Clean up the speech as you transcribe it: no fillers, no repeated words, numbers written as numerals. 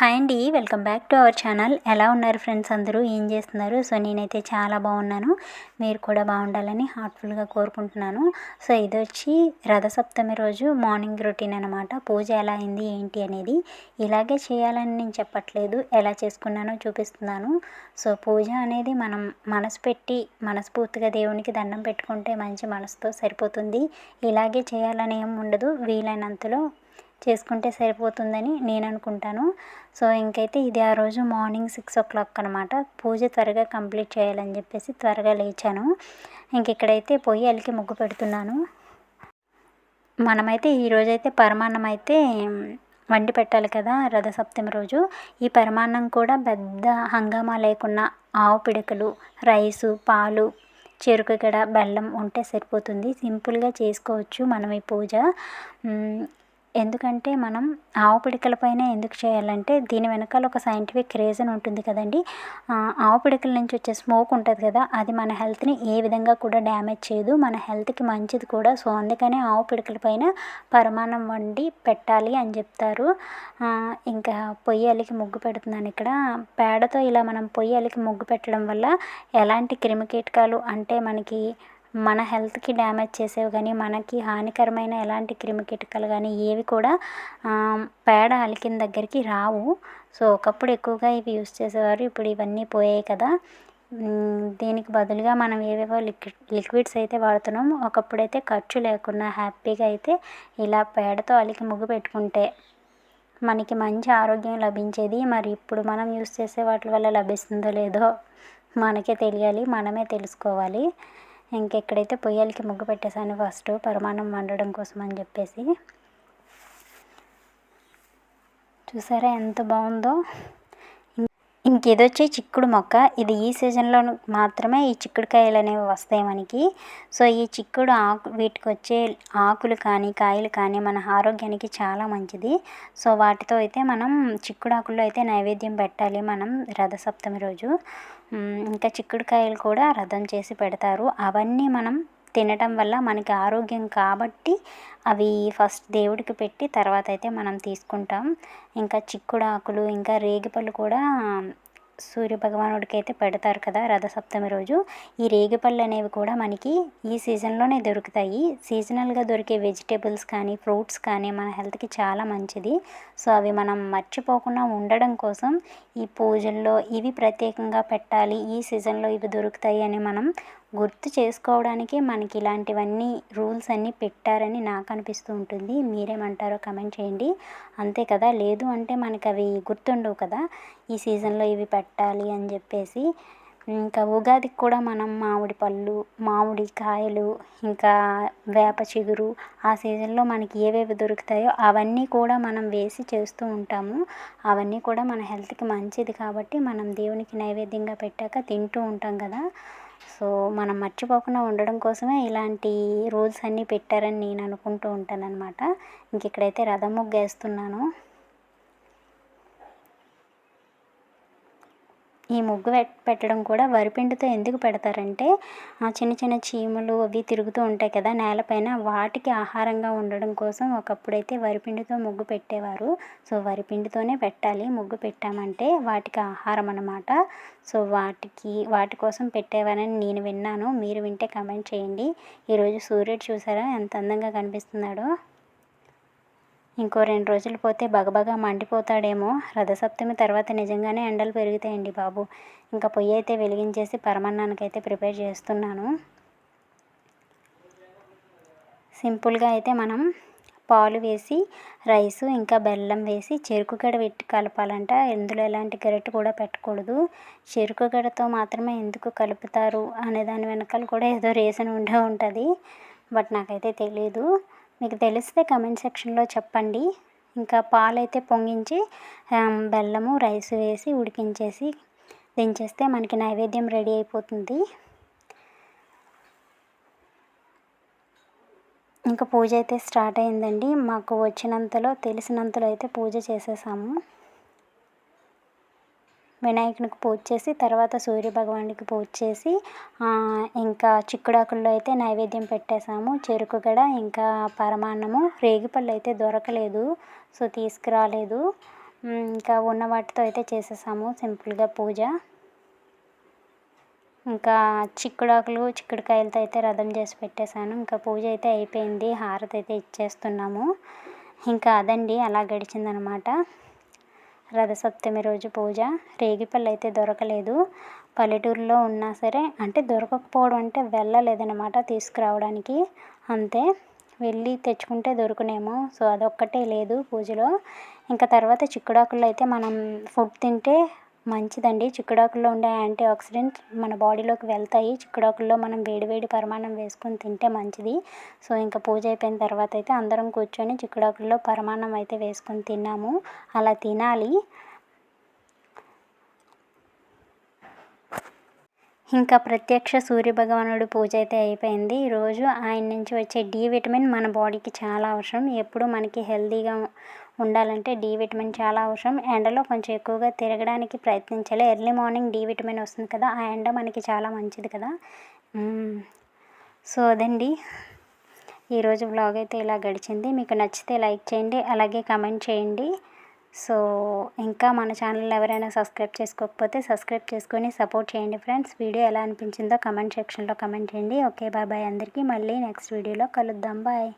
Hi అండి. Welcome back to our channel. ఎలా ఉన్నారు ఫ్రెండ్స్ అందరూ? ఏం చేస్తున్నారు? సో నేనైతే చాలా బాగున్నాను. మీరు కూడా బాగుండాలని హార్ట్ఫుల్గా కోరుకుంటున్నాను. సో ఇదొచ్చి రథసప్తమి రోజు మార్నింగ్ రొటీన్ అనమాట. పూజ ఎలా అయింది ఏంటి అనేది. ఇలాగే చేయాలని నేను చెప్పట్లేదు, ఎలా చేసుకున్నానో చూపిస్తున్నాను. సో పూజ అనేది మనం మనసు పెట్టి మనస్ఫూర్తిగా దేవునికి దండం పెట్టుకుంటే మంచి మనసుతో సరిపోతుంది. ఇలాగే చేయాలని ఏం ఉండదు, వీలైనంతలో చేసుకుంటే సరిపోతుందని నేను అనుకుంటాను. సో ఇంకైతే ఇది ఆ రోజు మార్నింగ్ 6 o'clock అనమాట. పూజ త్వరగా కంప్లీట్ చేయాలని చెప్పేసి త్వరగా లేచాను. ఇంక ఇక్కడైతే పొయ్యి అలికి ముగ్గు పెడుతున్నాను. మనమైతే ఈరోజైతే పరమాన్నం అయితే వండి పెట్టాలి కదా రథసప్తమి రోజు. ఈ పరమాన్నం కూడా పెద్ద హంగామా లేకుండా ఆవు పిడకలు, రైసు, పాలు, చెరుకు గడ, బెల్లం ఉంటే సరిపోతుంది. సింపుల్గా చేసుకోవచ్చు మనం ఈ పూజ. ఎందుకంటే మనం ఆవు పిడకల పైన ఎందుకు చేయాలంటే దీని వెనకాల ఒక సైంటిఫిక్ రీజన్ ఉంటుంది కదండి. ఆవు పిడకల నుంచి వచ్చే స్మోక్ ఉంటుంది కదా, అది మన హెల్త్ని ఏ విధంగా కూడా డ్యామేజ్ చేయదు, మన హెల్త్కి మంచిది కూడా. సో అందుకనే ఆవు పిడకల పైన పరమాన్నం వండి పెట్టాలి అని చెప్తారు. ఇంకా పొయ్యి అలికి ముగ్గు పెడుతున్నాను ఇక్కడ. పేడతో ఇలా మనం పొయ్యి అలికి ముగ్గు పెట్టడం వల్ల ఎలాంటి క్రిమికీటకాలు అంటే మన హెల్త్కి డ్యామేజ్ చేసేవి కానీ, మనకి హానికరమైన ఎలాంటి క్రిమికీటకాలు కానీ ఏవి కూడా పేడ అలికిన దగ్గరికి రావు. సో ఒకప్పుడు ఎక్కువగా ఇవి యూస్ చేసేవారు, ఇప్పుడు ఇవన్నీ పోయాయి కదా. దీనికి బదులుగా మనం ఏవేవో లిక్విడ్స్ అయితే వాడుతున్నాం. ఒకప్పుడైతే ఖర్చు లేకుండా హ్యాపీగా అయితే ఇలా పేడతో అలికి ముగ్గు పెట్టుకుంటే మనకి మంచి ఆరోగ్యం లభించేది. మరి ఇప్పుడు మనం యూస్ చేసే వాటి వల్ల లభిస్తుందో లేదో మనకే తెలియాలి, మనమే తెలుసుకోవాలి. ఇంకెక్కడైతే పొయ్యలకి ముగ్గు పెట్టేశాను ఫస్ట్ పరమాన్నం వండడం కోసం అని చెప్పేసి. చూసారా ఎంత బాగుందో. ఇంకేదొచ్చి చిక్కుడు మొక్క. ఇది ఈ సీజన్లో మాత్రమే ఈ చిక్కుడుకాయలు అనేవి వస్తాయి మనకి. సో ఈ చిక్కుడు వీటికి వచ్చే ఆకులు కానీ కాయలు కానీ మన ఆరోగ్యానికి చాలా మంచిది. సో వాటితో అయితే మనం చిక్కుడు ఆకుల్లో అయితే నైవేద్యం పెట్టాలి మనం రథసప్తమి రోజు. ఇంకా చిక్కుడుకాయలు కూడా రథం చేసి పెడతారు. అవన్నీ మనం తినటం వల్ల మనకి ఆరోగ్యం కాబట్టి అవి ఫస్ట్ దేవుడికి పెట్టి తర్వాత అయితే మనం తీసుకుంటాం. ఇంకా చిక్కుడు ఆకులు, ఇంకా రేగిపళ్ళు కూడా సూర్యభగవానుడికి అయితే పెడతారు కదా రథసప్తమి రోజు. ఈ రేగిపళ్ళు అనేవి కూడా మనకి ఈ సీజన్లోనే దొరుకుతాయి. సీజనల్గా దొరికే వెజిటేబుల్స్ కానీ ఫ్రూట్స్ కానీ మన హెల్త్కి చాలా మంచిది. సో అవి మనం మర్చిపోకుండా ఉండడం కోసం ఈ పూజల్లో ఇవి ప్రత్యేకంగా పెట్టాలి, ఈ సీజన్లో ఇవి దొరుకుతాయి అని మనం గుర్తు చేసుకోవడానికి మనకి ఇలాంటివన్నీ రూల్స్ అన్నీ పెట్టారని నాకు అనిపిస్తూ ఉంటుంది. మీరేమంటారో కమెంట్ చేయండి. అంతే కదా, లేదు అంటే మనకి అవి గుర్తుండవు కదా ఈ సీజన్లో ఇవి పెట్టాలి అని చెప్పేసి. ఇంకా ఉగాదికి కూడా మనం మామిడి పళ్ళు, మామిడి కాయలు, ఇంకా వేప చిగురు ఆ సీజన్లో మనకి ఏవేవి దొరుకుతాయో అవన్నీ కూడా మనం వేసి చేస్తూ ఉంటాము. అవన్నీ కూడా మన హెల్త్కి మంచిది కాబట్టి మనం దేవునికి నైవేద్యంగా పెట్టాక తింటూ ఉంటాం కదా. సో మనం మర్చిపోకుండా ఉండడం కోసమే ఇలాంటి రూల్స్ అన్నీ పెట్టారని నేను అనుకుంటూ ఉంటాను అనమాట. ఇంక ఇక్కడైతే రథం ముగ్గు వేస్తున్నాను. ఈ ముగ్గు పెట్టడం కూడా వరిపిండితో ఎందుకు పెడతారంటే చిన్న చిన్న చీమలు అవి తిరుగుతూ ఉంటాయి కదా నేలపైన, వాటికి ఆహారంగా ఉండడం కోసం ఒకప్పుడైతే వరిపిండితో ముగ్గు పెట్టేవారు. సో వరిపిండితోనే పెట్టాలి ముగ్గు పెట్టామంటే, వాటికి ఆహారం అన్నమాట. సో వాటి కోసం పెట్టేవారని నేను విన్నాను. మీరు వింటే కమెంట్ చేయండి. ఈరోజు సూర్యుడు చూసారా ఎంత అందంగా కనిపిస్తున్నాడో. ఇంకో 2 రోజులు పోతే బగబగా మండిపోతాడేమో. రథసప్తమి తర్వాత నిజంగానే ఎండలు పెరుగుతాయండి బాబు. ఇంకా పొయ్యి అయితే వెలిగించేసి పరమాన్నానికైతే ప్రిపేర్ చేస్తున్నాను. సింపుల్గా అయితే మనం పాలు వేసి రైసు ఇంకా బెల్లం వేసి చెరుకు గడ పెట్టి కలపాలంట. ఇందులో ఎలాంటి గరిటె కూడా పెట్టకూడదు. చెరుకు గడతో మాత్రమే ఎందుకు కలుపుతారు అనే దాని వెనకాల కూడా ఏదో రీజన్ ఉండే ఉంటుంది. బట్ నాకైతే తెలీదు. మీకు తెలిస్తే కమెంట్ సెక్షన్లో చెప్పండి. ఇంకా పాలైతే పొంగించి బెల్లము రైస్ వేసి ఉడికించేసి దించేస్తే మనకి నైవేద్యం రెడీ అయిపోతుంది. ఇంకా పూజ అయితే స్టార్ట్ అయిందండి. మాకు వచ్చినంతలో తెలిసినంతలో అయితే పూజ చేసేసాము. వినాయకునికి పూజ చేసి తర్వాత సూర్యభగవానుడికి పూజ చేసి ఇంకా చిక్కుడాకుల్లో అయితే నైవేద్యం పెట్టేసాము. చెరుకు గడ ఇంకా పరమాన్నము. రేగిపళ్ళు అయితే దొరకలేదు, సో తీసుకురాలేదు. ఇంకా ఉన్న వాటితో అయితే చేసేసాము సింపుల్గా పూజ. ఇంకా చిక్కుడుకాయలతో అయితే రథం చేసి పెట్టేశాను. ఇంకా పూజ అయితే అయిపోయింది. హారతి అయితే ఇచ్చేస్తున్నాము. ఇంకా అదండి అలా గడిచిందనమాట రథసప్తమి రోజు పూజ. రేగిపళ్ళు అయితే దొరకలేదు. పల్లెటూరులో ఉన్నా సరే అంటే దొరకకపోవడం అంటే వెళ్ళలేదనమాట తీసుకురావడానికి, అంతే. వెళ్ళి తెచ్చుకుంటే దొరుకునేమో. సో అదొక్కటే లేదు పూజలో. ఇంకా తర్వాత చిక్కుడాకుల్లో అయితే మనం ఫుడ్ తింటే మంచిదండి. చిక్కుడాకుల్లో ఉండే యాంటీ ఆక్సిడెంట్స్ మన బాడీలోకి వెళ్తాయి. చిక్కుడాకుల్లో మనం వేడి వేడి పరమాన్నం వేసుకొని తింటే మంచిది. సో ఇంకా పూజ అయిపోయిన తర్వాత అయితే అందరం కూర్చొని చిక్కుడాకుల్లో పరమాన్నం అయితే వేసుకొని తిన్నాము. అలా తినాలి. ఇంకా ప్రత్యక్ష సూర్యభగవానుడి పూజ అయితే అయిపోయింది. ఈరోజు ఆయన నుంచి వచ్చే డి విటమిన్ మన బాడీకి చాలా అవసరం. ఎప్పుడు మనకి హెల్తీగా ఉండాలంటే డి విటమిన్ చాలా అవసరం. ఎండలో కొంచెం ఎక్కువగా తిరగడానికి ప్రయత్నించాలి. ఎర్లీ మార్నింగ్ డి విటమిన్ వస్తుంది కదా, ఆ ఎండ మనకి చాలా మంచిది కదా. సో అదండి ఈరోజు వ్లాగ్ అయితే ఇలా గడిచింది. మీకు నచ్చితే లైక్ చేయండి, అలాగే కమెంట్ చేయండి. సో ఇంకా మన ఛానల్ ఎవరైనా సబ్స్క్రైబ్ చేసుకోకపోతే సబ్స్క్రైబ్ చేసుకొని సపోర్ట్ చేయండి ఫ్రెండ్స్. వీడియో ఎలా అనిపించిందో కమెంట్ సెక్షన్లో కమెంట్ చేయండి. ఓకే, బాయ్ అందరికీ. మళ్ళీ నెక్స్ట్ వీడియోలో కలుద్దాం. బాయ్.